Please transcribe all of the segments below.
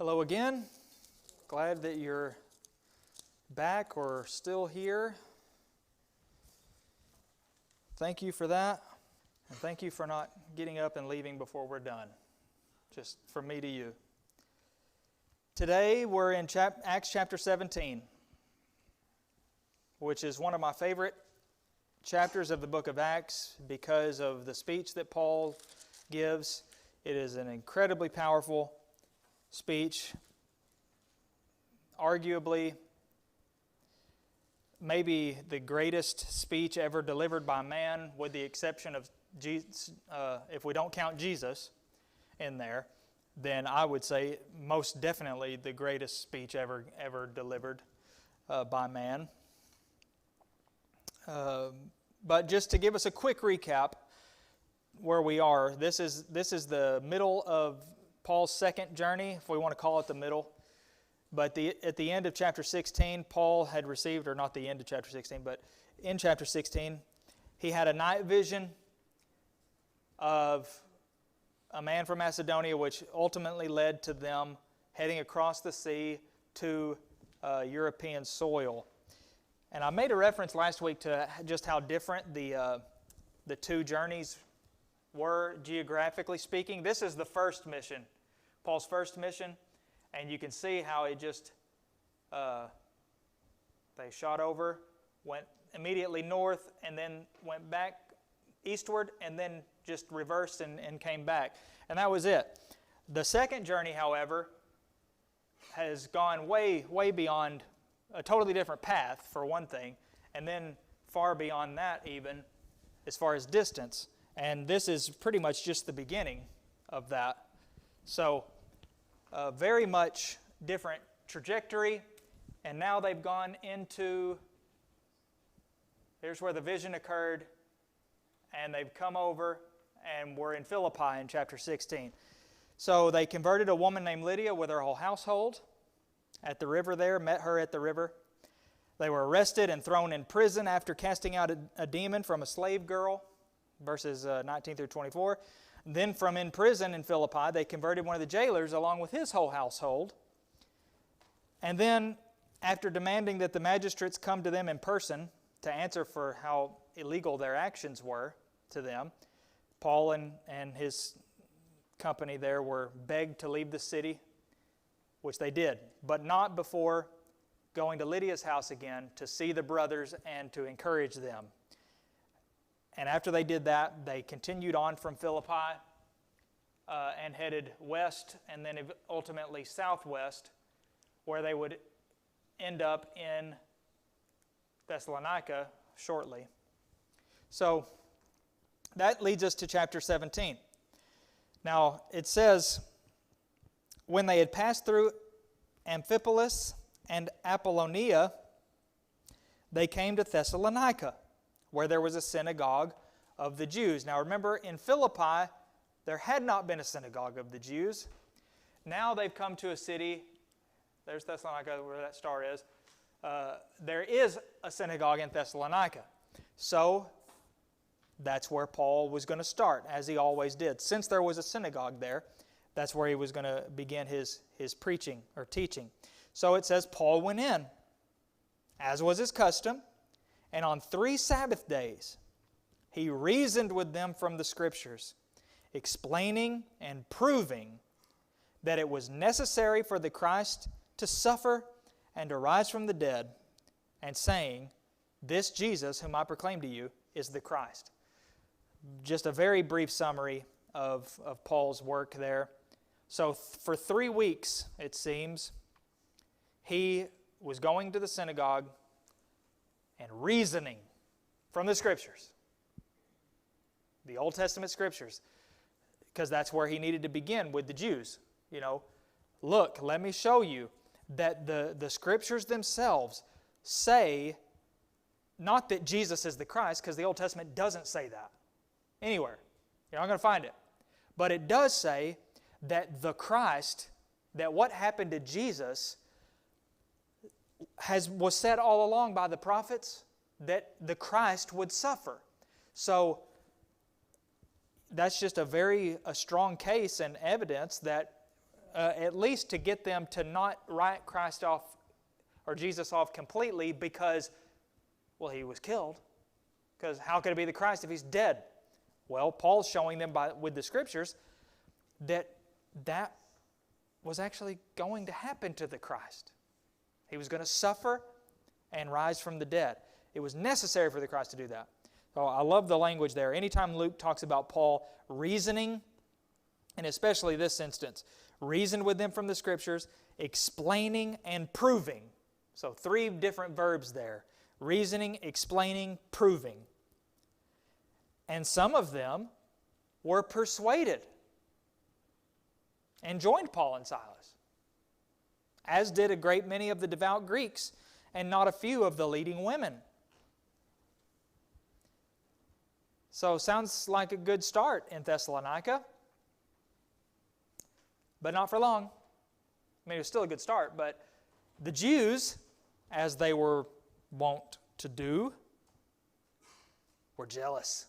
Hello again. Glad that you're back or still here. Thank you for that. And thank you for not getting up and leaving before we're done. Just from me to you. Today we're in Acts chapter 17, which is one of my favorite chapters of the book of Acts because of the speech that Paul gives. It is an incredibly powerful speech, arguably maybe the greatest speech ever delivered by man, with the exception of Jesus. If we don't count Jesus in there, then I would say most definitely the greatest speech ever delivered by man. But just to give us a quick recap where we are, this is the middle of Paul's second journey, if we want to call it the middle. But at the end of chapter 16, Paul had received, or not the end of chapter 16, but in chapter 16, he had a night vision of a man from Macedonia, which ultimately led to them heading across the sea to European soil. And I made a reference last week to just how different the two journeys were geographically speaking. This is the first mission, Paul's first mission, and you can see how it just, they shot over, went immediately north, and then went back eastward, and then just reversed and came back. And that was it. The second journey, however, has gone way, way beyond a totally different path, for one thing, and then far beyond that even, as far as distance. And this is pretty much just the beginning of that. So, very much different trajectory, and now they've gone into, here's where the vision occurred, and they've come over, and we're in Philippi in chapter 16. So they converted a woman named Lydia with her whole household at the river there, met her at the river. They were arrested and thrown in prison after casting out a demon from a slave girl, verses 19 through 24. Then from in prison in Philippi, they converted one of the jailers along with his whole household. And then, after demanding that the magistrates come to them in person to answer for how illegal their actions were to them, Paul and his company there were begged to leave the city, which they did, but not before going to Lydia's house again to see the brothers and to encourage them. And after they did that, they continued on from Philippi and headed west and then ultimately southwest, where they would end up in Thessalonica shortly. So that leads us to chapter 17. Now it says, when they had passed through Amphipolis and Apollonia, they came to Thessalonica, where there was a synagogue of the Jews. Now remember, in Philippi, there had not been a synagogue of the Jews. Now they've come to a city, there's Thessalonica, where that star is. There is a synagogue in Thessalonica. So that's where Paul was going to start, as he always did. Since there was a synagogue there, that's where he was going to begin his preaching or teaching. So it says Paul went in, as was his custom, and on 3 Sabbath days he reasoned with them from the Scriptures, explaining and proving that it was necessary for the Christ to suffer and to rise from the dead, and saying, this Jesus whom I proclaim to you is the Christ. Just a very brief summary of Paul's work there. So for 3 weeks, it seems, he was going to the synagogue and reasoning from the Scriptures, the Old Testament Scriptures, because that's where he needed to begin with the Jews. You know, look, let me show you that the Scriptures themselves say not that Jesus is the Christ, because the Old Testament doesn't say that anywhere. You're not going to find it. But it does say that the Christ, that what happened to Jesus was said all along by the prophets, that the Christ would suffer. So that's just a strong case and evidence that at least to get them to not write Christ off or Jesus off completely because, well, he was killed. Because how could it be the Christ if he's dead? Well, Paul's showing them with the Scriptures that was actually going to happen to the Christ. He was going to suffer and rise from the dead. It was necessary for the Christ to do that. So I love the language there. Anytime Luke talks about Paul reasoning, and especially this instance, reasoned with them from the Scriptures, explaining and proving. So 3 different verbs there. Reasoning, explaining, proving. And some of them were persuaded and joined Paul and Silas, as did a great many of the devout Greeks and not a few of the leading women. So sounds like a good start in Thessalonica, but not for long. I mean, it was still a good start, but the Jews, as they were wont to do, were jealous.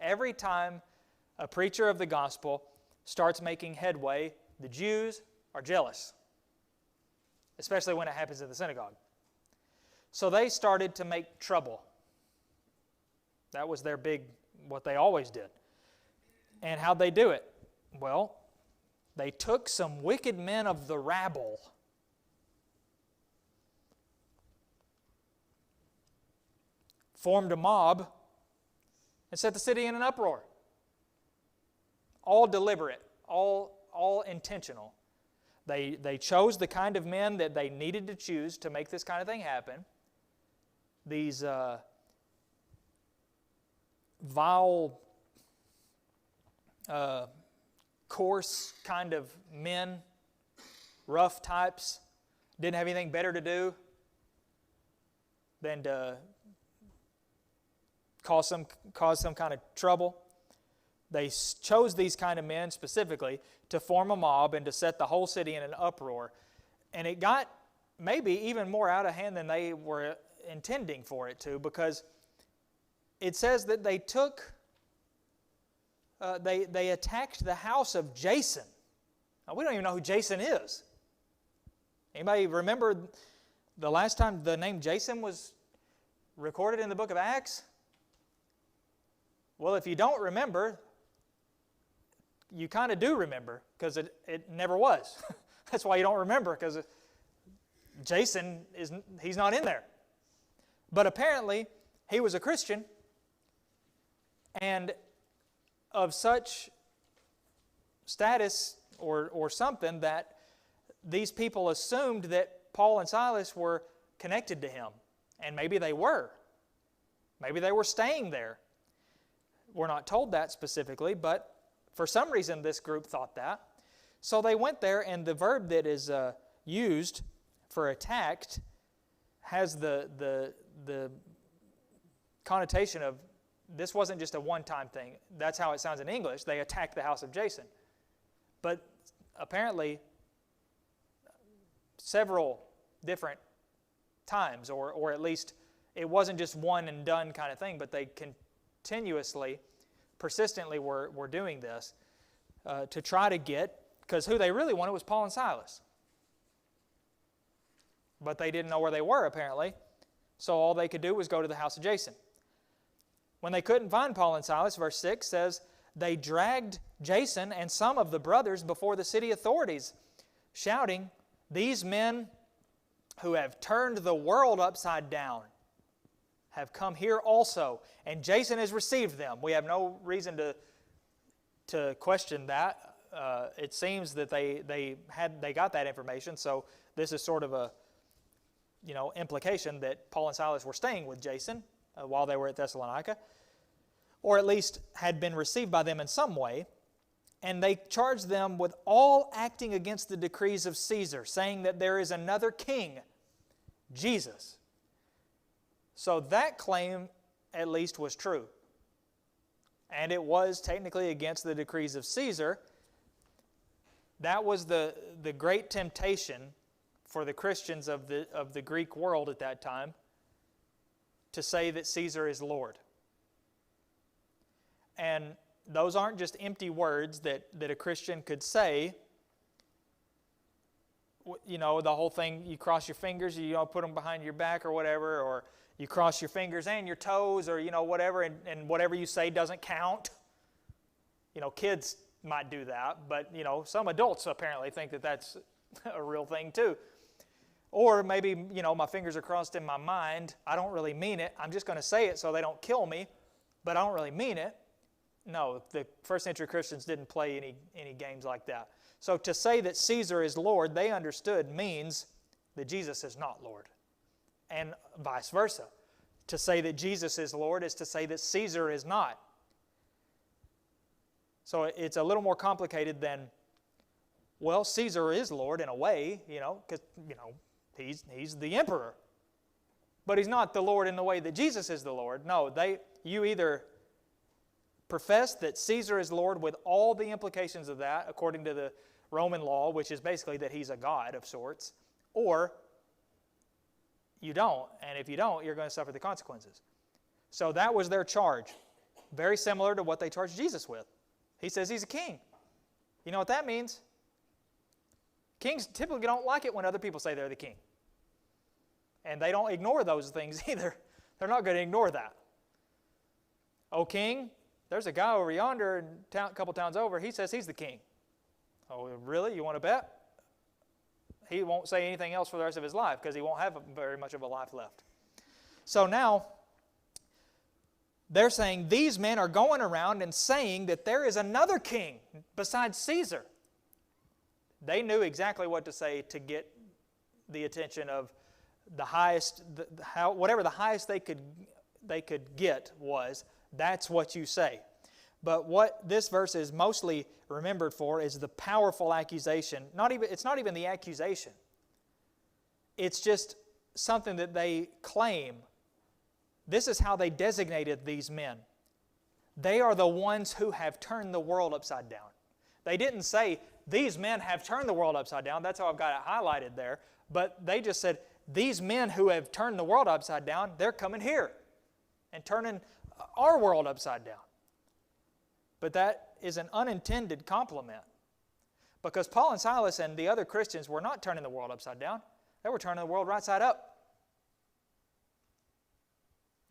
Every time a preacher of the gospel starts making headway, the Jews are jealous, especially when it happens in the synagogue. So they started to make trouble. That was their what they always did. And how'd they do it? Well, they took some wicked men of the rabble, formed a mob, and set the city in an uproar. All deliberate, all intentional. They chose the kind of men that they needed to choose to make this kind of thing happen. These vile, coarse kind of men, rough types, didn't have anything better to do than to cause some kind of trouble. They chose these kind of men specifically to form a mob and to set the whole city in an uproar. And it got maybe even more out of hand than they were intending for it to, because it says that they took, they attacked the house of Jason. Now, we don't even know who Jason is. Anybody remember the last time the name Jason was recorded in the book of Acts? Well, if you don't remember, you kind of do remember, because it never was. That's why you don't remember, because Jason, he's not in there. But apparently, he was a Christian, and of such status or something that these people assumed that Paul and Silas were connected to him. And maybe they were. Maybe they were staying there. We're not told that specifically, but for some reason this group thought that. So they went there, and the verb that is used for attacked has the connotation of this wasn't just a one-time thing. That's how it sounds in English. They attacked the house of Jason. But apparently several different times, or at least it wasn't just one and done kind of thing, but they continuously, persistently were doing this to try to get, because who they really wanted was Paul and Silas. But they didn't know where they were, apparently, so all they could do was go to the house of Jason. When they couldn't find Paul and Silas, verse 6 says, they dragged Jason and some of the brothers before the city authorities, shouting, "These men who have turned the world upside down have come here also, and Jason has received them." We have no reason to question that. It seems that they got that information, so this is sort of a implication that Paul and Silas were staying with Jason while they were at Thessalonica, or at least had been received by them in some way. And they charged them with all acting against the decrees of Caesar, saying that there is another king, Jesus. So that claim, at least, was true. And it was technically against the decrees of Caesar. That was the great temptation for the Christians of the Greek world at that time, to say that Caesar is Lord. And those aren't just empty words that a Christian could say. You know, the whole thing, you cross your fingers, you know, put them behind your back or whatever, or you cross your fingers and your toes, or, you know, whatever, and whatever you say doesn't count. You know, kids might do that, but, you know, some adults apparently think that that's a real thing too. Or maybe, you know, my fingers are crossed in my mind. I don't really mean it. I'm just going to say it so they don't kill me, but I don't really mean it. No, the first century Christians didn't play any games like that. So to say that Caesar is Lord, they understood means that Jesus is not Lord, and vice versa. To say that Jesus is Lord is to say that Caesar is not. So it's a little more complicated than, well, Caesar is Lord in a way, you know, because, you know, he's the emperor. But he's not the Lord in the way that Jesus is the Lord. No, you either profess that Caesar is Lord with all the implications of that, according to the Roman law, which is basically that he's a god of sorts, or you don't. And if you don't, you're going to suffer the consequences. So that was their charge. Very similar to what they charged Jesus with. He says he's a king. You know what that means? Kings typically don't like it when other people say they're the king. And they don't ignore those things either. They're not going to ignore that. Oh, king, there's a guy over yonder, a couple towns over, he says he's the king. Oh, really? You want to bet? He won't say anything else for the rest of his life because he won't have very much of a life left. So now, they're saying these men are going around and saying that there is another king besides Caesar. They knew exactly what to say to get the attention of the highest, whatever the highest they could get was, that's what you say. But what this verse is mostly remembered for is the powerful accusation. It's not even the accusation. It's just something that they claim. This is how they designated these men. They are the ones who have turned the world upside down. They didn't say, these men have turned the world upside down. That's how I've got it highlighted there. But they just said, these men who have turned the world upside down, they're coming here and turning our world upside down. But that is an unintended compliment, because Paul and Silas and the other Christians were not turning the world upside down. They were turning the world right side up.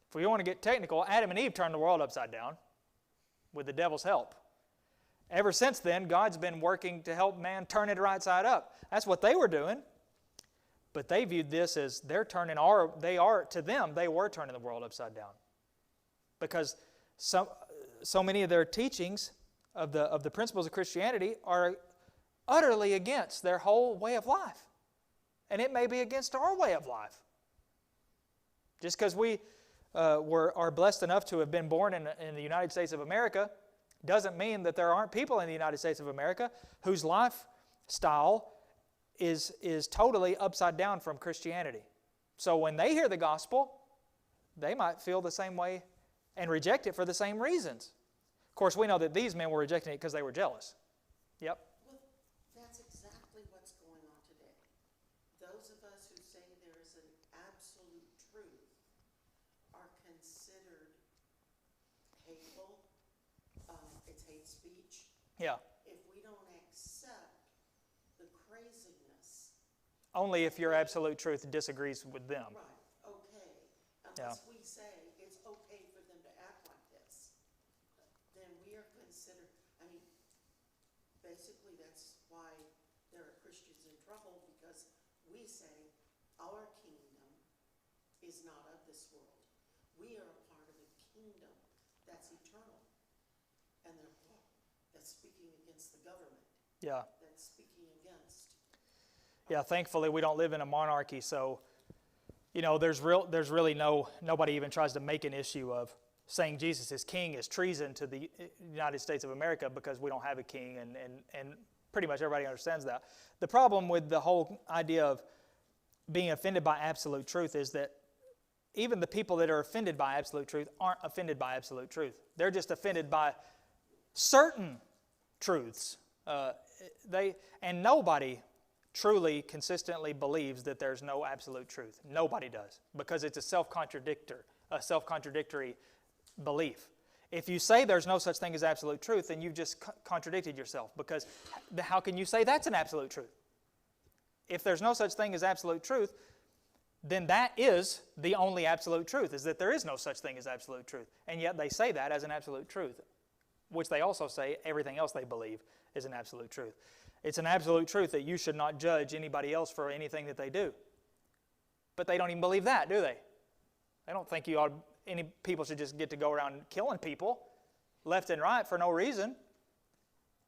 If we want to get technical, Adam and Eve turned the world upside down with the devil's help. Ever since then, God's been working to help man turn it right side up. That's what they were doing. But they viewed this as they were turning the world upside down. Because so many of their teachings of the principles of Christianity are utterly against their whole way of life. And it may be against our way of life. Just because we are blessed enough to have been born in the United States of America doesn't mean that there aren't people in the United States of America whose lifestyle is totally upside down from Christianity. So when they hear the gospel, they might feel the same way and reject it for the same reasons. Of course, we know that these men were rejecting it because they were jealous. Yep. Well, that's exactly what's going on today. Those of us who say there is an absolute truth are considered hateful. It's hate speech. Yeah. If we don't accept the craziness. Only if your absolute truth disagrees with them. Right. Okay. Unless we say it's okay for them to act like this, then we are considered, basically that's why there are Christians in trouble, because we say our kingdom is not of this world. We are a part of a kingdom that's eternal. And that's speaking against the government. Yeah. That's speaking against. Yeah, thankfully we don't live in a monarchy, so there's really nobody even tries to make an issue of saying Jesus is king is treason to the United States of America because we don't have a king, and pretty much everybody understands that. The problem with the whole idea of being offended by absolute truth is that even the people that are offended by absolute truth aren't offended by absolute truth. They're just offended by certain truths. And nobody truly, consistently believes that there's no absolute truth. Nobody does, because it's a self-contradictory belief. If you say there's no such thing as absolute truth, then you've just contradicted yourself, because how can you say that's an absolute truth? If there's no such thing as absolute truth, then that is the only absolute truth, is that there is no such thing as absolute truth. And yet they say that as an absolute truth, which they also say everything else they believe is an absolute truth. It's an absolute truth that you should not judge anybody else for anything that they do. But they don't even believe that, do they? They don't think any people should just get to go around killing people left and right for no reason.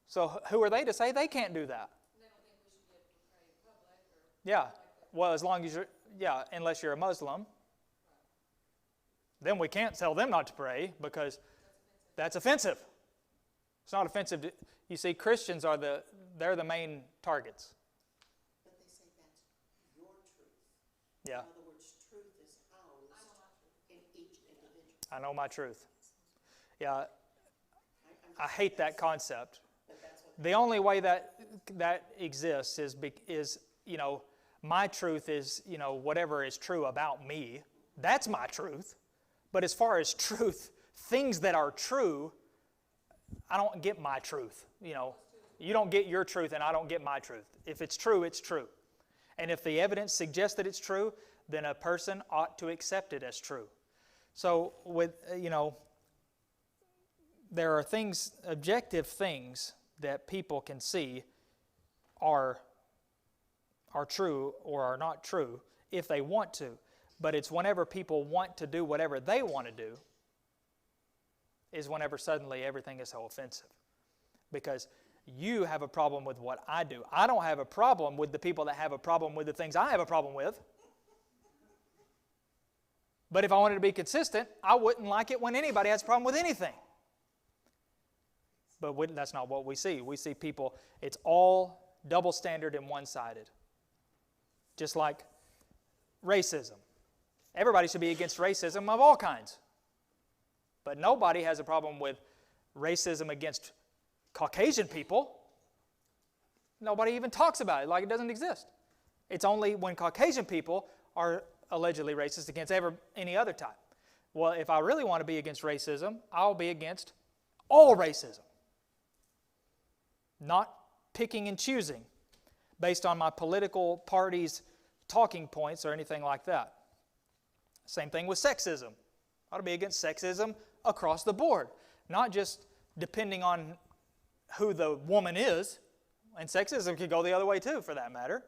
So who are they to say they can't do that? They don't think we should be able to pray in public or Yeah. Well, as long as unless you're a Muslim, then we can't tell them not to pray, because that's offensive. It's not offensive. You see, Christians they're the main targets. But they say that's your truth. Yeah. In other words, truth is housed in each individual. I know my truth. Yeah. I hate that concept. But that's what The only way that exists is my truth is, whatever is true about me. That's my truth. But as far as truth, things that are true, I don't get my truth. You don't get your truth and I don't get my truth. If it's true, it's true. And if the evidence suggests that it's true, then a person ought to accept it as true. So there are things, objective things that people can see are true or are not true if they want to. But it's whenever people want to do whatever they want to do is whenever suddenly everything is so offensive. Because you have a problem with what I do. I don't have a problem with the people that have a problem with the things I have a problem with. But if I wanted to be consistent, I wouldn't like it when anybody has a problem with anything. But that's not what we see. We see people, it's all double standard and one-sided. Just like racism. Everybody should be against racism of all kinds. But nobody has a problem with racism against Caucasian people. Nobody even talks about it like it doesn't exist. It's only when Caucasian people are allegedly racist against any other type. Well, if I really want to be against racism, I'll be against all racism. Not picking and choosing based on my political party's talking points or anything like that. Same thing with sexism. I ought to be against sexism across the board, not just depending on who the woman is. And sexism could go the other way too, for that matter.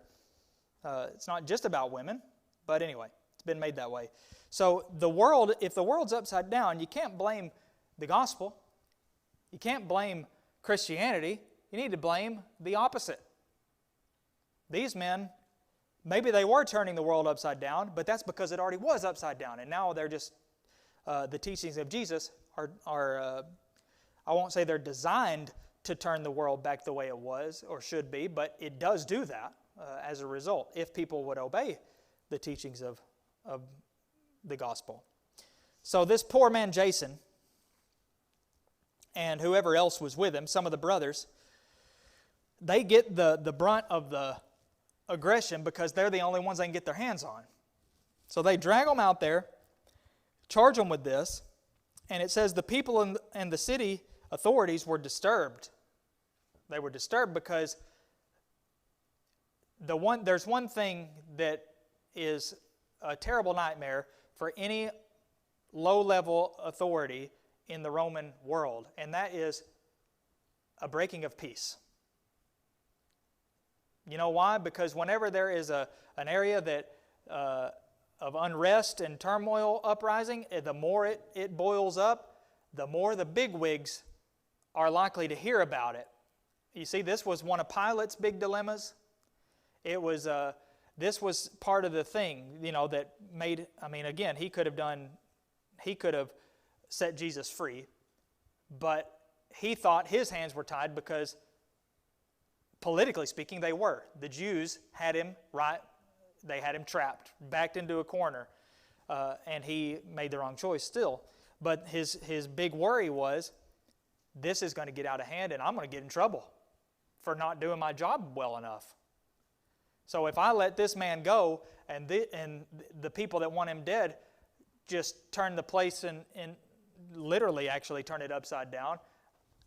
It's not just about women, but anyway, it's been made that way. So if the world's upside down, you can't blame the gospel. You can't blame Christianity. You need to blame the opposite. These men, maybe they were turning the world upside down, but that's because it already was upside down. And now they're just, the teachings of Jesus are I won't say they're designed to turn the world back the way it was or should be, but it does do that as a result, if people would obey the teachings of the gospel. So this poor man Jason and whoever else was with him, some of the brothers, they get the brunt of the aggression because they're the only ones they can get their hands on. So they drag them out there, charge them with this, and it says the people and the city authorities were disturbed. They were disturbed because there's one thing that is a terrible nightmare for any low-level authority in the Roman world, and that is a breaking of peace. You know why? Because whenever there is an area that of unrest and turmoil uprising, the more it boils up, the more the bigwigs are likely to hear about it. You see, this was one of Pilate's big dilemmas. This was part of the thing, that made, again, he could have set Jesus free, but he thought his hands were tied because, politically speaking, they were. The Jews had him they had him trapped, backed into a corner, and he made the wrong choice still. But his big worry was, this is going to get out of hand and I'm going to get in trouble for not doing my job well enough. So if I let this man go and the people that want him dead just turn the place and literally actually turn it upside down.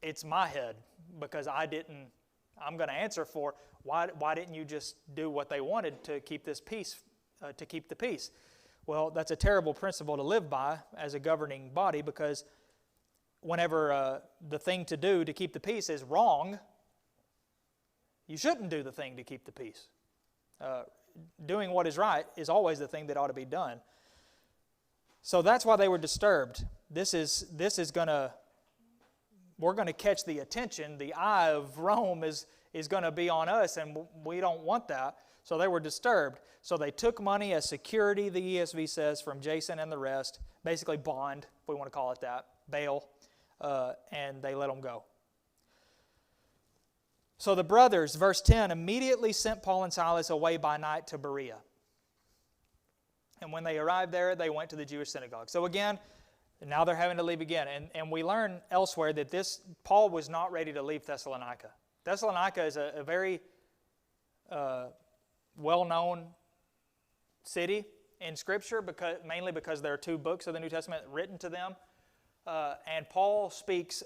It's my head because I'm going to answer for why didn't you just do what they wanted to keep this peace, to keep the peace? Well, that's a terrible principle to live by as a governing body, because whenever the thing to do to keep the peace is wrong, you shouldn't do the thing to keep the peace. Doing what is right is always the thing that ought to be done. So that's why they were disturbed. We're going to catch the attention. The eye of Rome is going to be on us, and we don't want that. So they were disturbed. So they took money as security, the ESV says, from Jason and the rest, basically bond, if we want to call it that, bail, and they let them go. So the brothers, verse 10, immediately sent Paul and Silas away by night to Berea. And when they arrived there, they went to the Jewish synagogue. So again, now they're having to leave again. And we learn elsewhere that Paul was not ready to leave Thessalonica. Thessalonica is a very well-known city in Scripture, mainly because there are 2 books of the New Testament written to them. And Paul speaks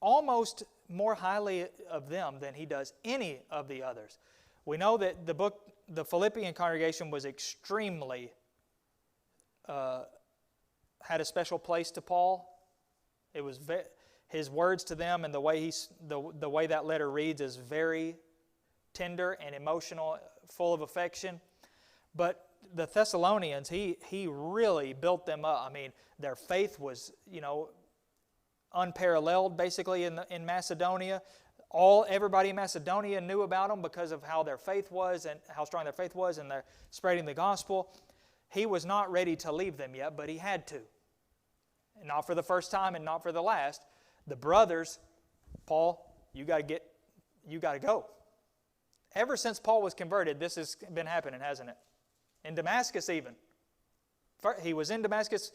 almost more highly of them than he does any of the others. We know that the Philippian congregation was extremely, had a special place to Paul. It was his words to them, and the way that letter reads is very tender and emotional, full of affection. But the Thessalonians, he really built them up. I mean, their faith was, unparalleled basically in Macedonia. Everybody in Macedonia knew about them because of how their faith was and how strong their faith was, and they're spreading the gospel. He was not ready to leave them yet, but he had to. Not for the first time and not for the last. The brothers, Paul, you got to go. Ever since Paul was converted, this has been happening, hasn't it? In Damascus even. He was in Damascus,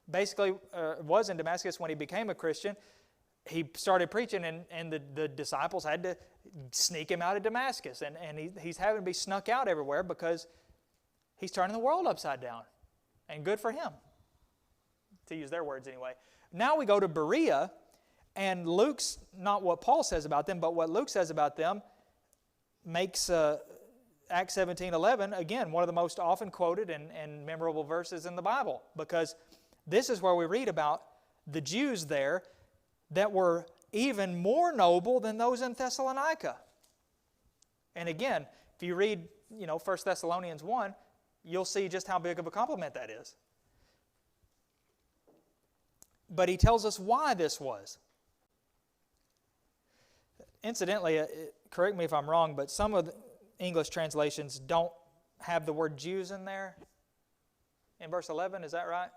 was in Damascus when he became a Christian. He started preaching, and the disciples had to sneak him out of Damascus. And he's having to be snuck out everywhere because he's turning the world upside down. And good for him, to use their words anyway. Now we go to Berea, and Luke's, not what Paul says about them, but what Luke says about them makes Acts 17:11, again, one of the most often quoted and memorable verses in the Bible, because this is where we read about the Jews there that were even more noble than those in Thessalonica. And again, if you read 1 Thessalonians 1, you'll see just how big of a compliment that is. But he tells us why this was. Incidentally, correct me if I'm wrong, but some of the English translations don't have the word Jews in there in verse 11. Is that right?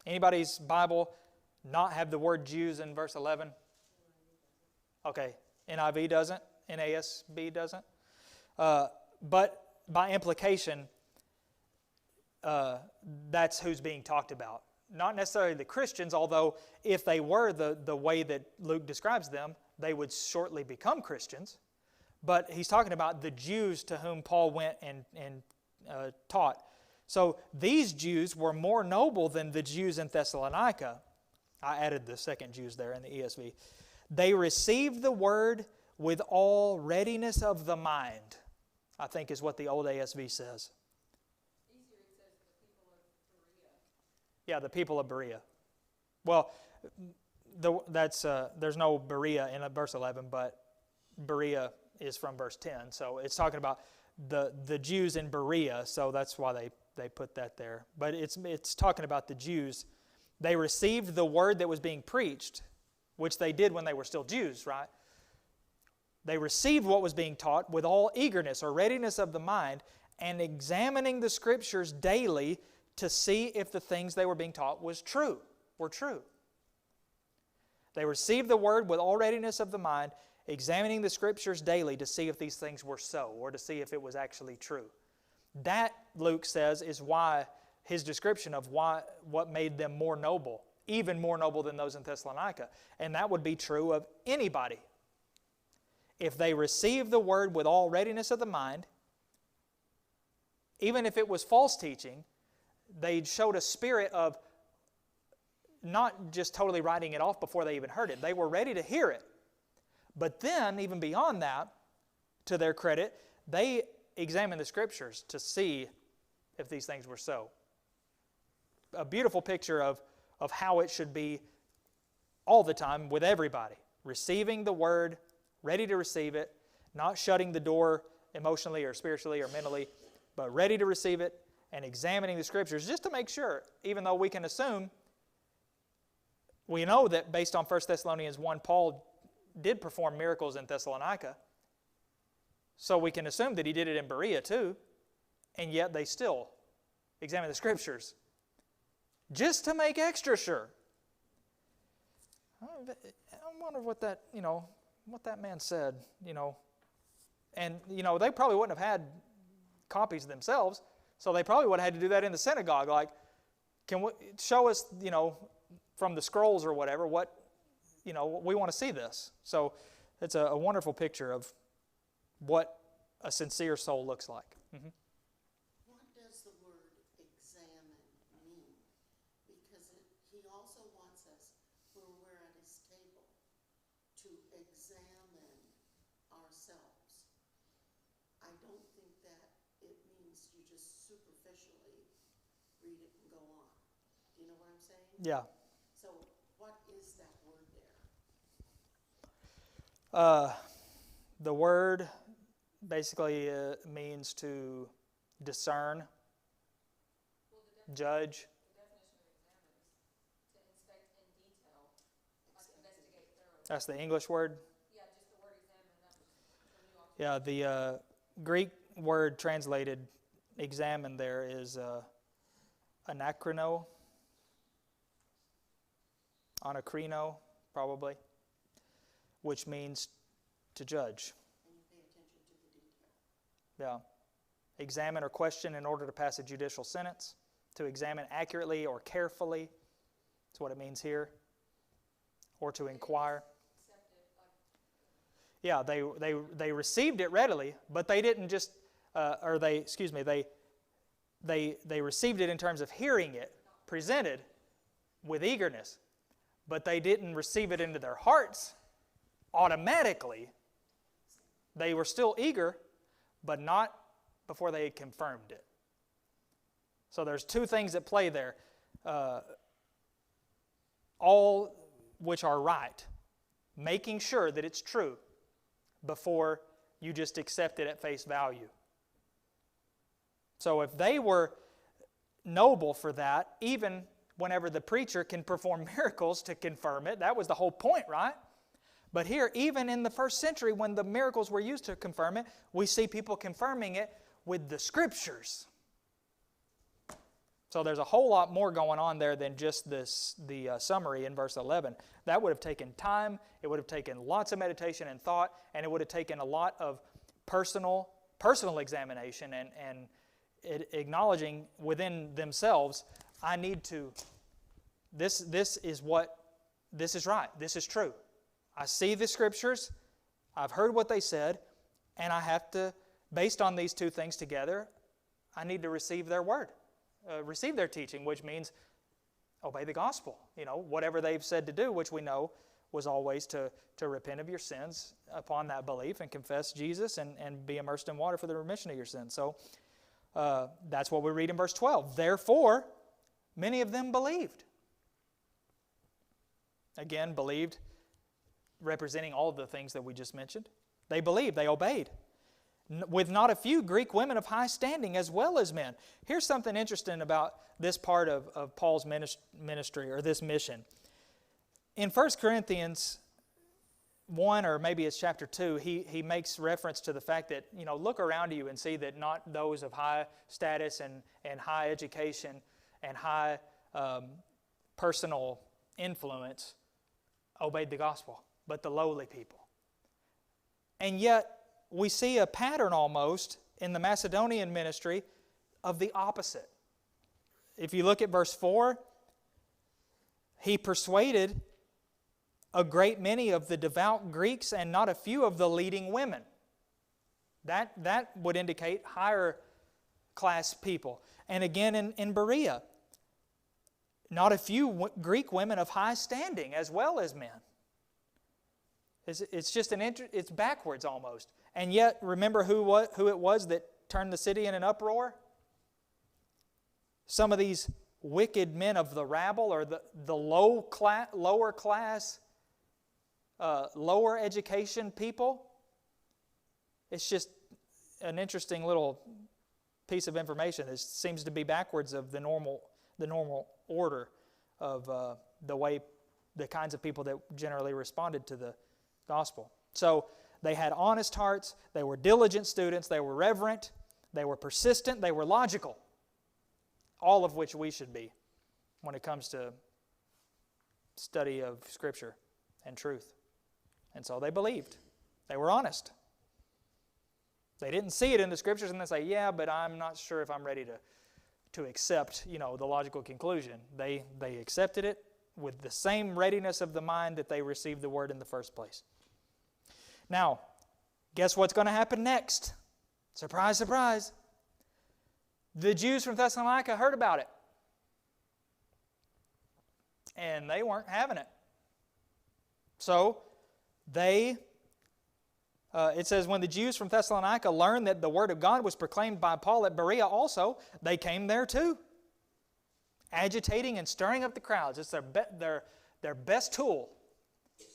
Anybody's Bible not have the word Jews in verse 11? Okay, NIV doesn't, NASB doesn't. But by implication, that's who's being talked about. Not necessarily the Christians, although if they were the way that Luke describes them, they would shortly become Christians. But he's talking about the Jews to whom Paul went and taught. So these Jews were more noble than the Jews in Thessalonica. I added the second Jews there in the ESV. They received the word with all readiness of the mind, I think is what the old ASV says. Easier it says the people of Berea. Yeah, the people of Berea. Well, there's no Berea in verse 11, but Berea is from verse 10. So it's talking about the Jews in Berea, so that's why they put that there. But it's talking about the Jews. They received the word that was being preached, which they did when they were still Jews, right? They received what was being taught with all eagerness or readiness of the mind, and examining the Scriptures daily to see if the things they were being taught were true. They received the word with all readiness of the mind, examining the Scriptures daily to see if these things were so, or to see if it was actually true. That, Luke says, is why his description of what made them more noble, even more noble than those in Thessalonica. And that would be true of anybody. If they received the word with all readiness of the mind, even if it was false teaching, they showed a spirit of not just totally writing it off before they even heard it. They were ready to hear it. But then, even beyond that, to their credit, they examined the Scriptures to see if these things were so. A beautiful picture of how it should be all the time with everybody. Receiving the Word, ready to receive it, not shutting the door emotionally or spiritually or mentally, but ready to receive it and examining the Scriptures just to make sure, even though we can assume, we know that based on 1 Thessalonians 1, Paul did perform miracles in Thessalonica, so we can assume that he did it in Berea too, and yet they still examine the Scriptures just to make extra sure. I wonder what that man said, And, they probably wouldn't have had copies themselves, so they probably would have had to do that in the synagogue. Like, can we show us, from the scrolls or whatever, what, we want to see this. So it's a wonderful picture of what a sincere soul looks like. Mm-hmm. What does the word examine mean? Because he also wants us, when we're at his table, to examine ourselves. I don't think that it means you just superficially read it and go on. Do you know what I'm saying? Yeah. So what is that word there? The word basically means to discern, judge. The definition of examine is to inspect in detail, like investigate thoroughly. That's the English word. Yeah, just the word examine. That was from you all. Yeah, the Greek word translated examine there is anakrino, probably, which means to judge. And you pay attention to the detail. Yeah. Examine or question in order to pass a judicial sentence. To examine accurately or carefully. That's what it means here. Or to inquire. Yeah, they received it readily, but they didn't just, they received it in terms of hearing it presented with eagerness, but they didn't receive it into their hearts automatically. They were still eager, but not before they had confirmed it. So there's two things at play there. All which are right. Making sure that it's true before you just accept it at face value. So if they were noble for that, even whenever the preacher can perform miracles to confirm it, that was the whole point, right? But here, even in the first century, when the miracles were used to confirm it, we see people confirming it with the Scriptures. So there's a whole lot more going on there than just the summary in verse 11. That would have taken time, it would have taken lots of meditation and thought, and it would have taken a lot of personal examination and acknowledging within themselves, I need to, this is right, this is true. I see the Scriptures, I've heard what they said, and I have to, based on these two things together, I need to receive their word, receive their teaching, which means obey the gospel. Whatever they've said to do, which we know was always to repent of your sins upon that belief and confess Jesus and be immersed in water for the remission of your sins. So that's what we read in verse 12. Therefore, many of them believed. Again, believed, representing all of the things that we just mentioned. They believed, they obeyed. With not a few Greek women of high standing as well as men. Here's something interesting about this part of Paul's ministry, or this mission. In 1 Corinthians 1, or maybe it's chapter 2, he makes reference to the fact that, look around you and see that not those of high status and high education and high personal influence obeyed the gospel, but the lowly people. And yet, we see a pattern almost in the Macedonian ministry of the opposite. If you look at verse 4, he persuaded a great many of the devout Greeks and not a few of the leading women. That would indicate higher class people. And again in Berea, not a few Greek women of high standing as well as men. It's just it's backwards almost. And yet, remember who it was that turned the city in an uproar? Some of these wicked men of the rabble, or the lower class, lower education people. It's just an interesting little piece of information. It seems to be backwards of the normal order of the kinds of people that generally responded to the gospel. So they had honest hearts, they were diligent students, they were reverent, they were persistent, they were logical. All of which we should be when it comes to study of Scripture and truth. And so they believed. They were honest. They didn't see it in the Scriptures and then say, yeah, but I'm not sure if I'm ready to accept, the logical conclusion. They accepted it with the same readiness of the mind that they received the Word in the first place. Now, guess what's going to happen next? Surprise, surprise. The Jews from Thessalonica heard about it. And they weren't having it. So, it says, when the Jews from Thessalonica learned that the Word of God was proclaimed by Paul at Berea also, they came there too, agitating and stirring up the crowds. It's their best tool.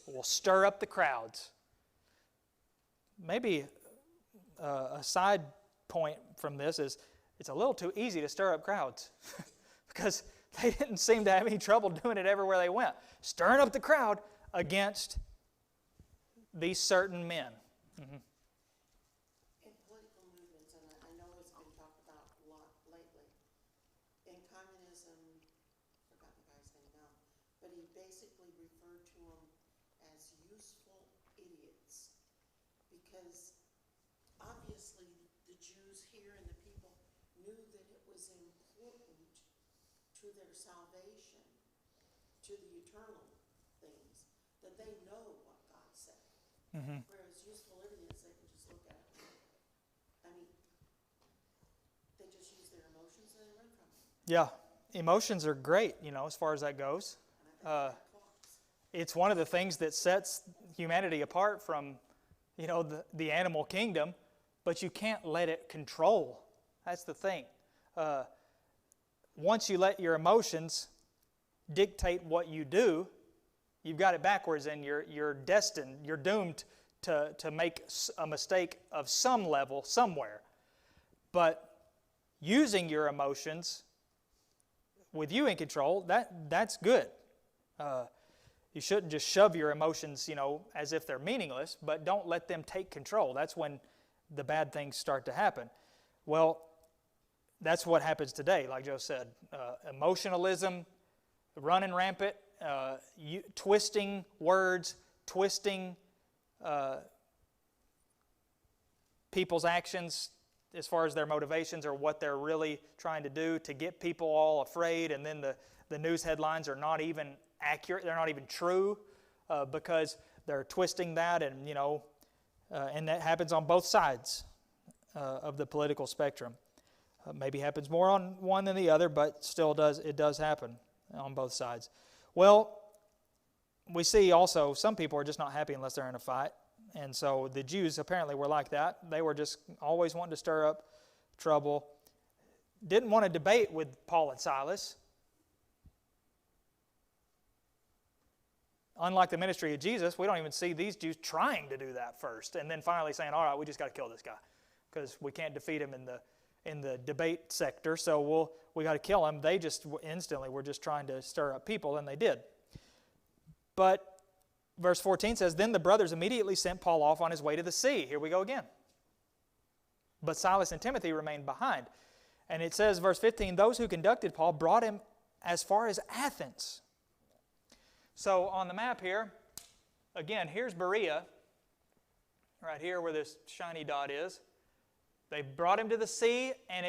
Will stir up the crowds. Maybe a side point from this is it's a little too easy to stir up crowds because they didn't seem to have any trouble doing it everywhere they went. Stirring up the crowd against these certain men. Mm-hmm. In political movements, and I know it's been talked about a lot lately, in communism, I forgot the guy's name now, but he basically referred to them as useful idiots because obviously the Jews here and the people knew that it was important to their salvation, to the eternal things, that they know what God said. Mm-hmm. Whereas useful idiots, they can just look at it. I mean, they just use their emotions and they run from them. Yeah, emotions are great, as far as that goes. It's one of the things that sets humanity apart from, the animal kingdom, but you can't let it control. That's the thing. Once you let your emotions dictate what you do, you've got it backwards, and you're destined, you're doomed to make a mistake of some level somewhere. But using your emotions with you in control, that's good. You shouldn't just shove your emotions, as if they're meaningless, but don't let them take control. That's when the bad things start to happen. Well, that's what happens today, like Joe said. Emotionalism, running rampant, twisting words, twisting people's actions as far as their motivations or what they're really trying to do to get people all afraid, and then the news headlines are not even accurate, they're not even true because they're twisting that, and and that happens on both sides of the political spectrum. Maybe happens more on one than the other, but still it does happen on both sides. Well, we see also some people are just not happy unless they're in a fight. And so the Jews apparently were like that. They were just always wanting to stir up trouble. Didn't want to debate with Paul and Silas. Unlike the ministry of Jesus, we don't even see these Jews trying to do that first and then finally saying, all right, we just got to kill this guy because we can't defeat him in the debate sector, so we got to kill him. They just instantly were just trying to stir up people, and they did. But verse 14 says, then the brothers immediately sent Paul off on his way to the sea. Here we go again. But Silas and Timothy remained behind. And it says, verse 15, those who conducted Paul brought him as far as Athens. So on the map here, again, here's Berea, right here where this shiny dot is. They brought him to the sea, and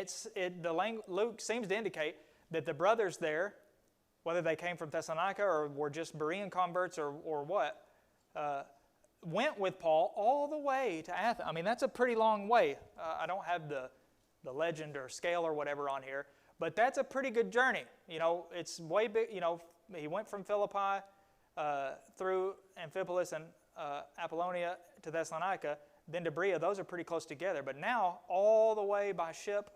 Luke seems to indicate that the brothers there, whether they came from Thessalonica or were just Berean converts or what, went with Paul all the way to Athens. I mean, that's a pretty long way. I don't have the legend or scale or whatever on here, But that's a pretty good journey. It's way big. He went from Philippi through Amphipolis and Apollonia to Thessalonica, then to Berea. Those are pretty close together. But now, all the way by ship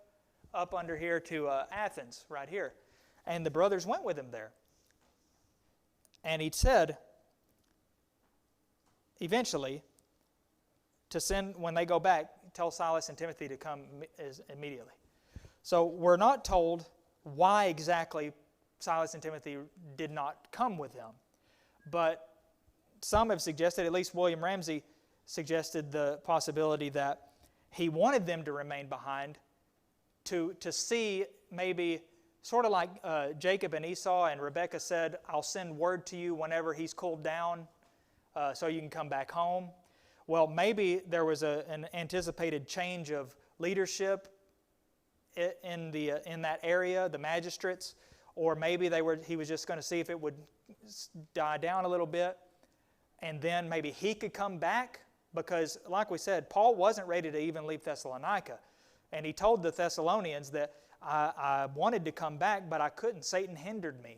up under here to Athens, right here. And the brothers went with him there. And he said, eventually, to send, when they go back, tell Silas and Timothy to come immediately. So we're not told why exactly Silas and Timothy did not come with them. But some have suggested, at least William Ramsey suggested the possibility that he wanted them to remain behind to see maybe sort of like Jacob and Esau, and Rebekah said, I'll send word to you whenever he's cooled down so you can come back home. Well, maybe there was an anticipated change of leadership in that area, the magistrates, or maybe he was just going to see if it would die down a little bit, and then maybe he could come back, because like we said, Paul wasn't ready to even leave Thessalonica, and he told the Thessalonians that I wanted to come back, but I couldn't. Satan hindered me.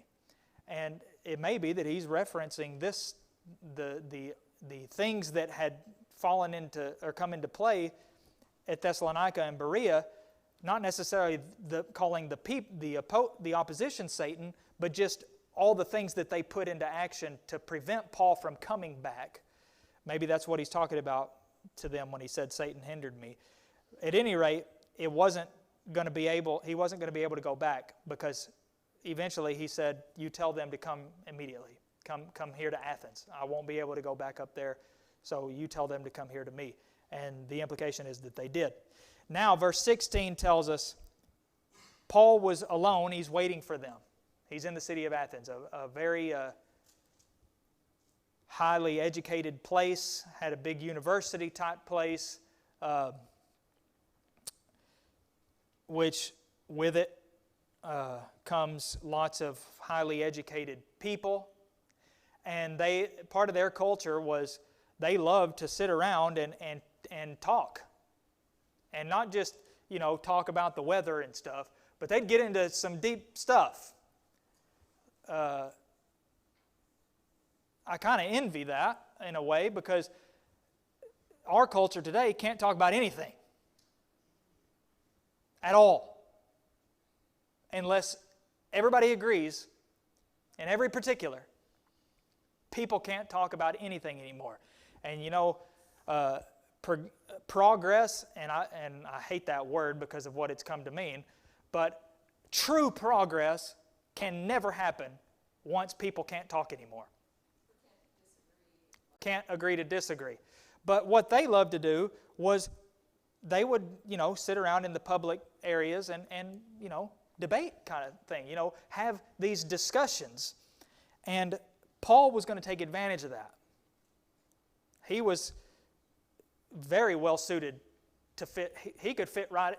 And it may be that he's referencing the things that had fallen into or come into play at Thessalonica and Berea, not necessarily calling the opposition Satan, but just all the things that they put into action to prevent Paul from coming back. Maybe that's what he's talking about to them when he said Satan hindered me. At any rate, he wasn't going to be able to go back, because eventually he said, you tell them to come immediately. Come here to Athens. I won't be able to go back up there, so you tell them to come here to me. And the implication is that they did. Now, verse 16 tells us Paul was alone. He's waiting for them. He's in the city of Athens, a very highly educated place, had a big university type place, which with it comes lots of highly educated people. And part of their culture was they loved to sit around and talk. And not just, talk about the weather and stuff, but they'd get into some deep stuff. I kind of envy that in a way, because our culture today can't talk about anything at all unless everybody agrees in every particular. People can't talk about anything anymore. And progress, and I hate that word because of what it's come to mean, but true progress can never happen once people can't talk anymore. Can't agree to disagree. But what they loved to do was they would, sit around in the public areas and debate kind of thing, have these discussions. And Paul was going to take advantage of that. He was very well suited to fit. He could fit right.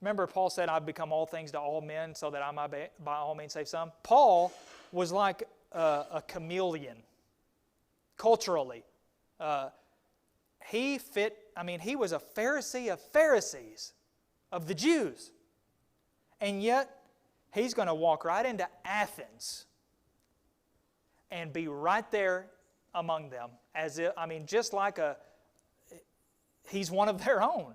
Remember Paul said, I've become all things to all men so that I might by all means save some. Paul was like a chameleon culturally. He was a Pharisee of Pharisees, of the Jews. And yet, he's going to walk right into Athens and be right there among them, just like he's one of their own,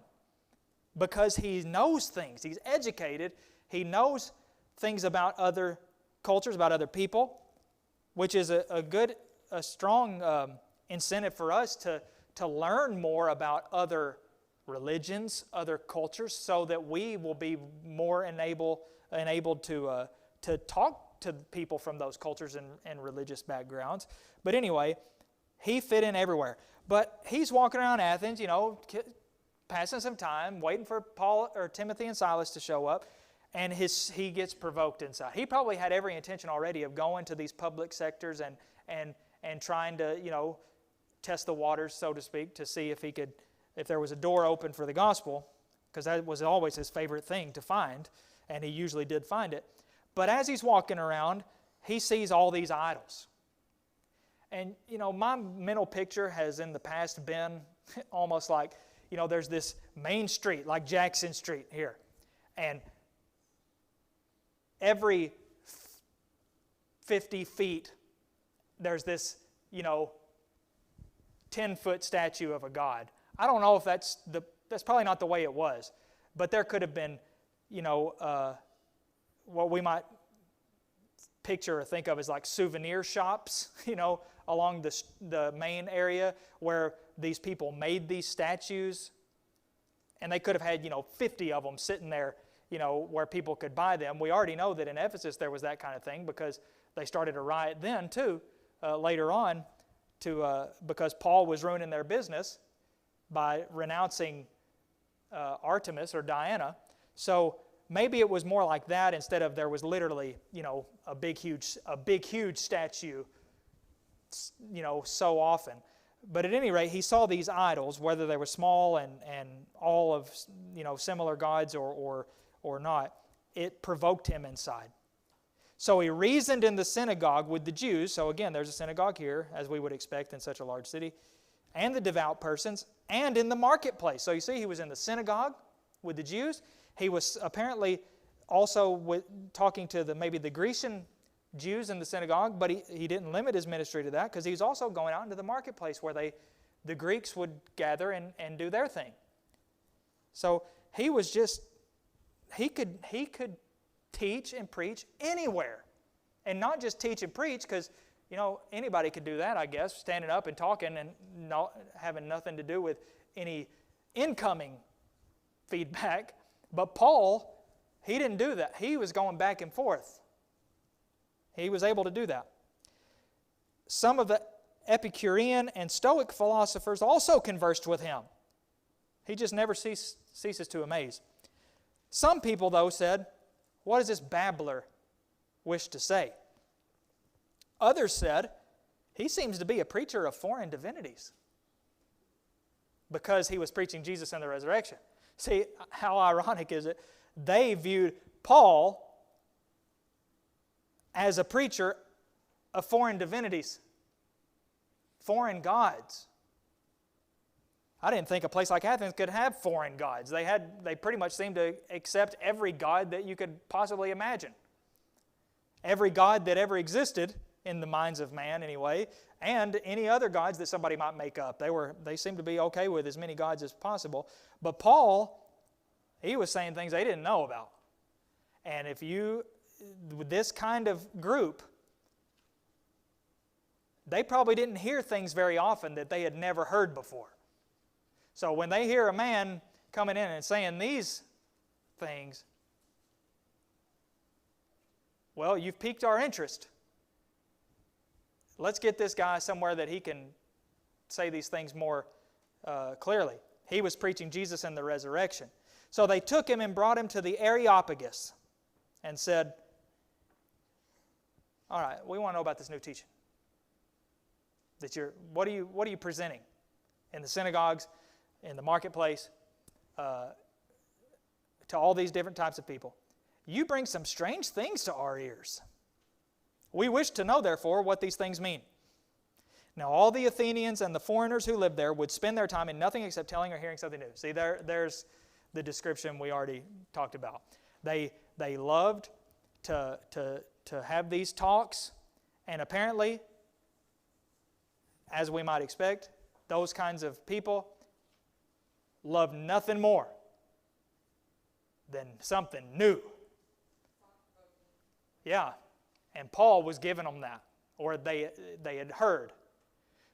because he knows things. He's educated. He knows things about other cultures, about other people, which is a strong incentive for us to learn more about other religions, other cultures, so that we will be more enabled to talk to people from those cultures and religious backgrounds. But anyway, he fit in everywhere. But he's walking around Athens, passing some time, waiting for Paul or Timothy and Silas to show up, and he gets provoked inside. He probably had every intention already of going to these public sectors and trying to, test the waters, so to speak, to see if there was a door open for the gospel, because that was always his favorite thing to find, and he usually did find it. But as he's walking around, he sees all these idols. And, my mental picture has in the past been almost like, there's this main street, like Jackson Street here. And every 50 feet, there's this, 10-foot statue of a god. I don't know if that's probably not the way it was, but there could have been, what we might picture or think of as like souvenir shops, along the main area where these people made these statues. And they could have had, 50 of them sitting there, where people could buy them. We already know that in Ephesus there was that kind of thing because they started a riot then too, later on, because Paul was ruining their business by renouncing Artemis or Diana. So maybe it was more like that instead of there was literally, a big huge statue, so often. But at any rate, he saw these idols, whether they were small and all of, similar gods or not. It provoked him inside. So he reasoned in the synagogue with the Jews. So again, there's a synagogue here, as we would expect in such a large city, and the devout persons, and in the marketplace. So you see, he was in the synagogue with the Jews. He was apparently also talking to maybe the Grecian Jews in the synagogue, but he didn't limit his ministry to that because he's also going out into the marketplace where the Greeks would gather and do their thing. So he could teach and preach anywhere. And not just teach and preach because, anybody could do that, I guess, standing up and talking and not having nothing to do with any incoming feedback. But Paul, he didn't do that. He was going back and forth. He was able to do that. Some of the Epicurean and Stoic philosophers also conversed with him. He just never ceases to amaze. Some people, though, said, "What does this babbler wish to say?" Others said, "He seems to be a preacher of foreign divinities," because he was preaching Jesus and the resurrection. See, how ironic is it? They viewed Paul as a preacher of foreign divinities, foreign gods. I didn't think a place like Athens could have foreign gods. They pretty much seemed to accept every god that you could possibly imagine. Every god that ever existed in the minds of man anyway, and any other gods that somebody might make up. They seemed to be okay with as many gods as possible. But Paul, he was saying things they didn't know about. And with this kind of group, they probably didn't hear things very often that they had never heard before. So when they hear a man coming in and saying these things, well, you've piqued our interest. Let's get this guy somewhere that he can say these things more clearly. He was preaching Jesus and the resurrection. So they took him and brought him to the Areopagus and said, "All right, we want to know about this new teaching. What are you presenting in the synagogues, in the marketplace, to all these different types of people? You bring some strange things to our ears. We wish to know, therefore, what these things mean." Now all the Athenians and the foreigners who lived there would spend their time in nothing except telling or hearing something new. See, there's the description we already talked about. They loved to have these talks, and apparently, as we might expect, those kinds of people love nothing more than something new. Yeah, and Paul was giving them that, or they had heard.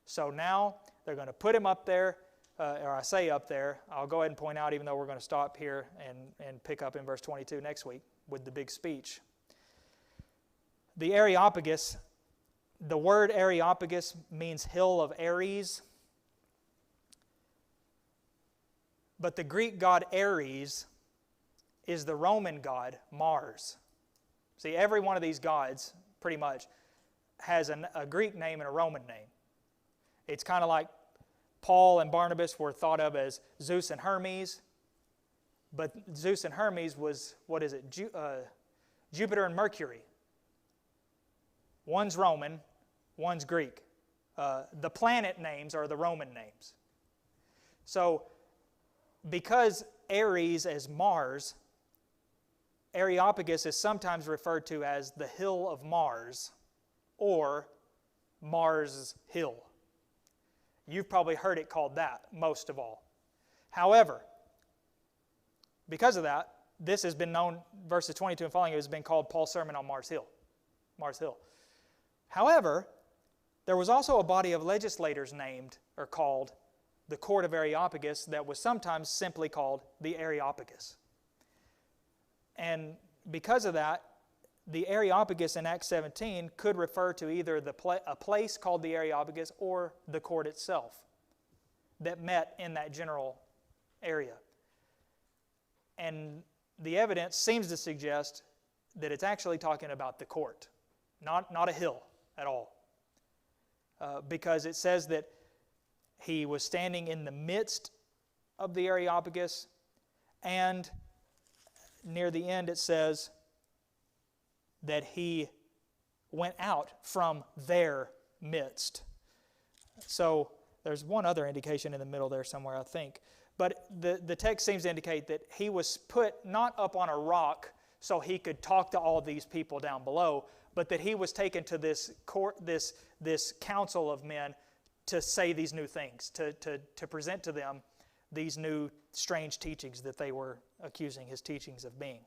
So now they're going to put him up there, or I say up there. I'll go ahead and point out, even though we're going to stop here and pick up in verse 22 next week with the big speech. The Areopagus, the word Areopagus means hill of Ares. But the Greek god Ares is the Roman god Mars. See, every one of these gods, pretty much, has a Greek name and a Roman name. It's kind of like Paul and Barnabas were thought of as Zeus and Hermes, but Zeus and Hermes was, Jupiter and Mercury. One's Roman, one's Greek. The planet names are the Roman names. So, because Ares is Mars, Areopagus is sometimes referred to as the Hill of Mars or Mars Hill. You've probably heard it called that most of all. However, because of that, this has been known, verses 22 and following, it has been called Paul's Sermon on Mars Hill. Mars Hill. However, there was also a body of legislators named or called the Court of Areopagus that was sometimes simply called the Areopagus. And because of that, the Areopagus in Acts 17 could refer to either a place called the Areopagus or the court itself that met in that general area. And the evidence seems to suggest that it's actually talking about the court, not a hill at all. Because it says that he was standing in the midst of the Areopagus, and near the end it says that he went out from their midst. So there's one other indication in the middle there somewhere, I think. But the text seems to indicate that he was put not up on a rock so he could talk to all these people down below, but that he was taken to this court, this council of men to say these new things, to present to them these new strange teachings that they were accusing his teachings of being.